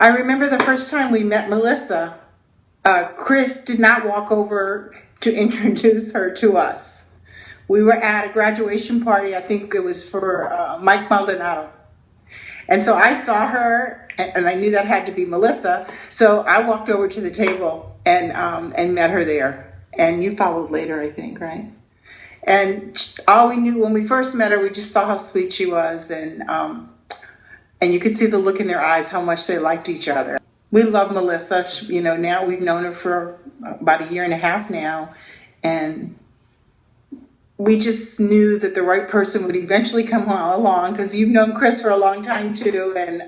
I remember the first time we met Melissa, Chris did not walk over to introduce her to us. We were at a graduation party, I think it was for Mike Maldonado. And so I saw her, and I knew that had to be Melissa. So I walked over to the table and met her there. And you followed later, I think, right? And all we knew when we first met her, we just saw how sweet she was, and you could see the look in their eyes, how much they liked each other. We love Melissa. Now we've known her for about 1.5 years now, and we just knew that the right person would eventually come along, because you've known Chris for a long time too, and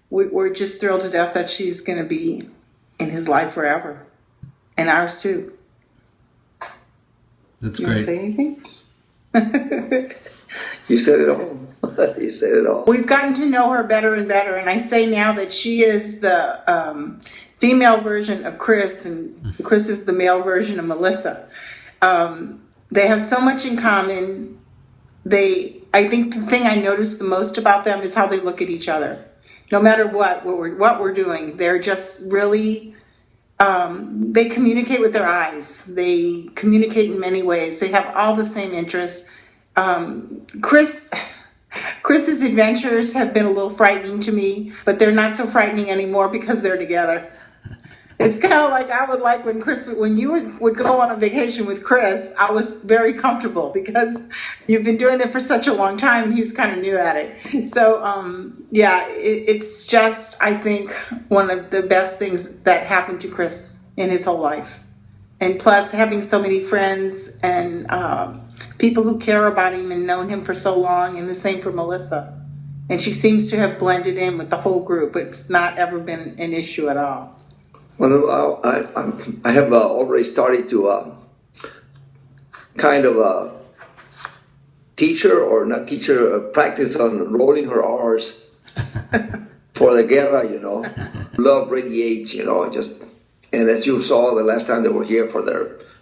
we're just thrilled to death that she's going to be in his life forever, and ours too. That's you great. Want to say anything? You said it all. You said it all. We've gotten to know her better and better, and I say now that she is the female version of Chris, and Chris is the male version of Melissa. They have so much in common. I think the thing I noticed the most about them is how they look at each other. No matter what we're doing, they're just really. They communicate with their eyes. They communicate in many ways. They have all the same interests. Chris's adventures have been a little frightening to me, but they're not so frightening anymore because they're together. It's kind of like I would like when you would go on a vacation with Chris, I was very comfortable because you've been doing it for such a long time and he was kind of new at it. So, it's just, I think, one of the best things that happened to Chris in his whole life. And plus having so many friends and people who care about him and known him for so long, and the same for Melissa. And she seems to have blended in with the whole group. It's not ever been an issue at all. Well, I have already started to kind of teach her, or not teach her, practice on rolling her R's for the guerra, Love radiates, and as you saw the last time they were here for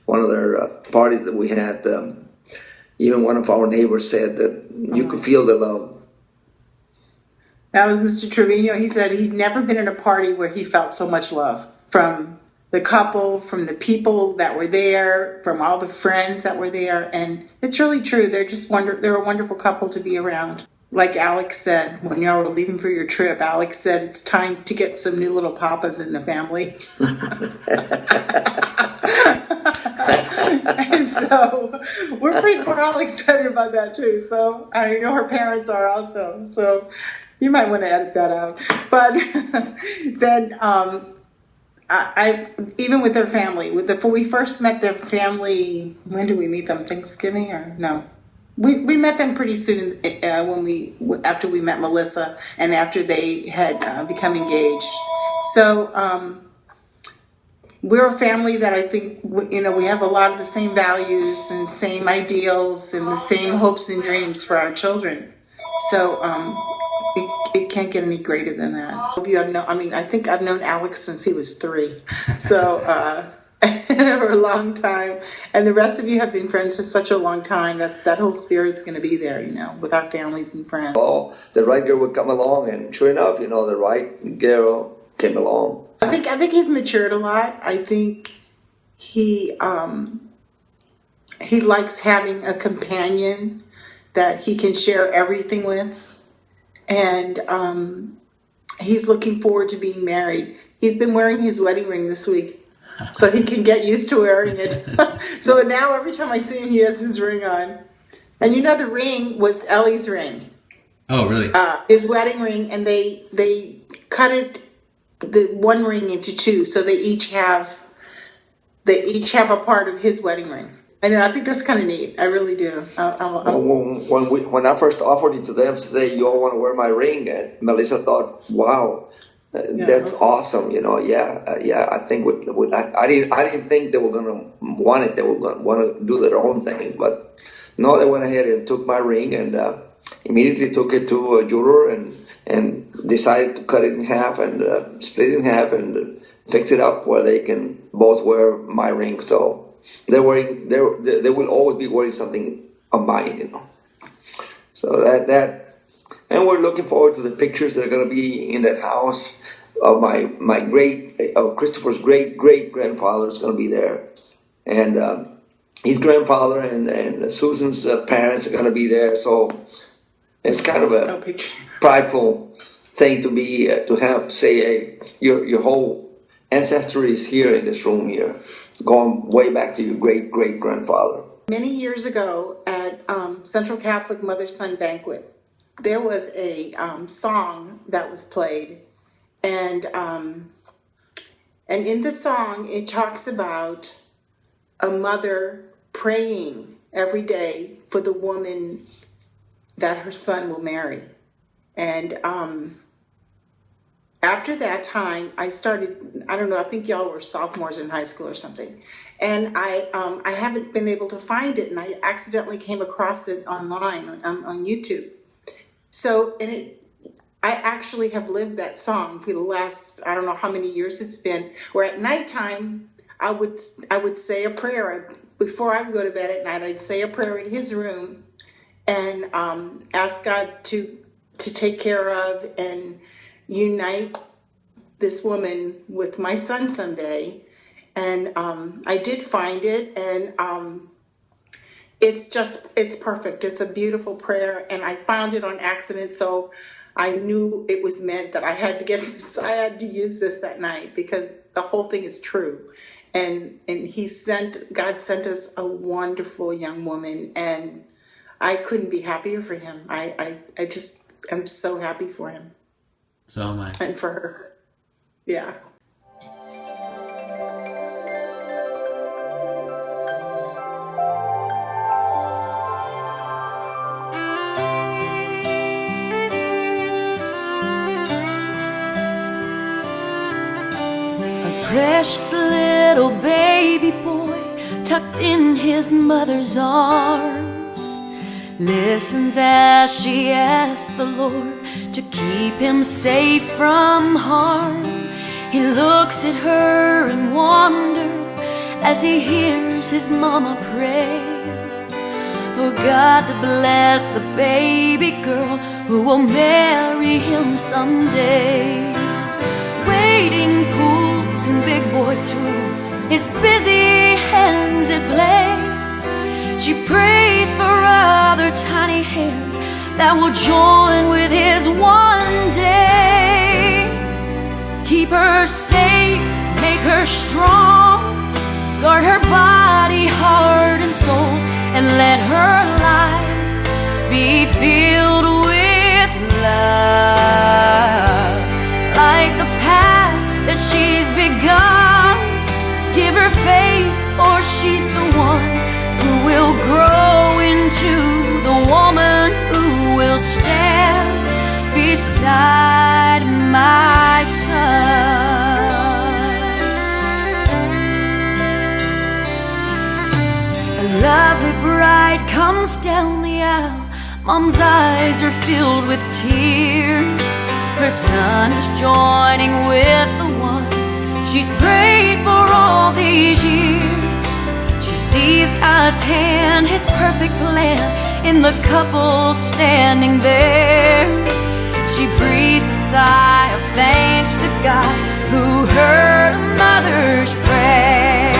one of their parties that we had, even one of our neighbors said that you could feel the love. That was Mr. Trevino. He said he'd never been at a party where he felt so much love from the couple, from the people that were there, from all the friends that were there. And it's really true. They're just they're a wonderful couple to be around. Like Alex said, when y'all were leaving for your trip, Alex said it's time to get some new little papas in the family. And so we're all excited about that too. So I know her parents are also. So you might want to edit that out. But then I even with their family, when we first met their family, when did we meet them? Thanksgiving or no? We met them pretty soon after we met Melissa and after they had become engaged. So we're a family that I think we have a lot of the same values and same ideals and the same hopes and dreams for our children. So it can't get any greater than that. I think I've known Alex since he was 3. So for a long time. And the rest of you have been friends for such a long time that whole spirit's going to be there, with our families and friends. Oh, the right girl would come along, and sure enough, the right girl came along. I think he's matured a lot. I think he likes having a companion that he can share everything with. And he's looking forward to being married. He's been wearing his wedding ring this week, so he can get used to wearing it. So now every time I see him, he has his ring on. And the ring was Ellie's ring. Oh, really? His wedding ring, and they cut the one ring into 2, so they each have a part of his wedding ring. I think that's kind of neat. I really do. When I first offered it to them to say, you all want to wear my ring, and Melissa thought, wow, that's awesome. I think I didn't think they were going to want it. They were going to want to do their own thing. But no, they went ahead and took my ring and immediately took it to a jeweler and decided to cut it in half and split it in half and fix it up where they can both wear my ring. So they will always be wearing something of mine, So that, and we're looking forward to the pictures that are going to be in that house. Christopher's great grandfather is going to be there, and his grandfather and Susan's parents are going to be there. So it's kind of a prideful thing to be to have say your whole ancestry is here in this room here, going way back to your great grandfather. Many years ago at Central Catholic Mother-Son Banquet, there was a song that was played, and in the song it talks about a mother praying every day for the woman that her son will marry. And after that time, I started, I don't know, I think y'all were sophomores in high school or something. And I haven't been able to find it, and I accidentally came across it online on YouTube. So, I actually have lived that song for the last, I don't know how many years it's been, where at nighttime, I would say a prayer. Before I would go to bed at night, I'd say a prayer in his room and ask God to take care of and unite this woman with my son someday. And I did find it, and it's perfect. It's a beautiful prayer, and I found it on accident, so I knew it was meant that I had to get this. I had to use this that night because the whole thing is true. And God sent us a wonderful young woman, and I couldn't be happier for him. I'm so happy for him. So am I. And for her. Yeah. Precious little baby boy tucked in his mother's arms listens as she asks the Lord to keep him safe from harm. He looks at her in wonder as he hears his mama pray for God to bless the baby girl who will marry him someday. Wading pools and big boy tools, his busy hands at play. She prays for other tiny hands that will join with his one day. Keep her safe, make her strong, guard her body, heart, and soul, and let her life be filled with love. Like the path that she's begun, give her faith, or she's the one who will grow into the woman who will stand beside my son. A lovely bride comes down the aisle. Mom's eyes are filled with tears. Her son is joining with the one she's prayed for all these years. She sees God's hand, his perfect plan in the couple standing there. She breathes a sigh of thanks to God who heard a mother's prayer.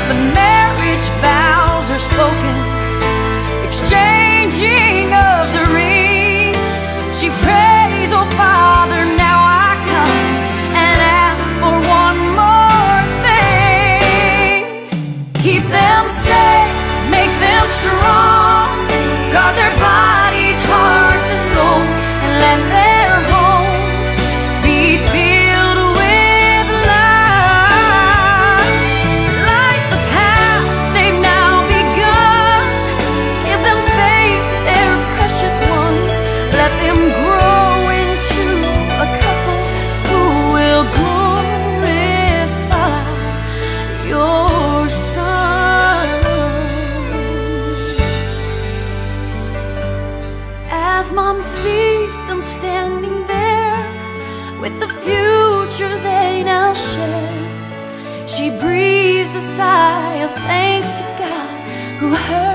The marriage vows are spoken, exchanging of the rings. She prays, oh Father, now I come and ask for one more thing. Keep them safe, make them strong, guard their bodies, hearts, and souls, and let their home be filled with love. Like the path they've now begun, give them faith, their precious ones, let them grow into a couple who will glorify your son. As Mom sees them standing there with the future they now share, she breathes a sigh of thanks to God who heard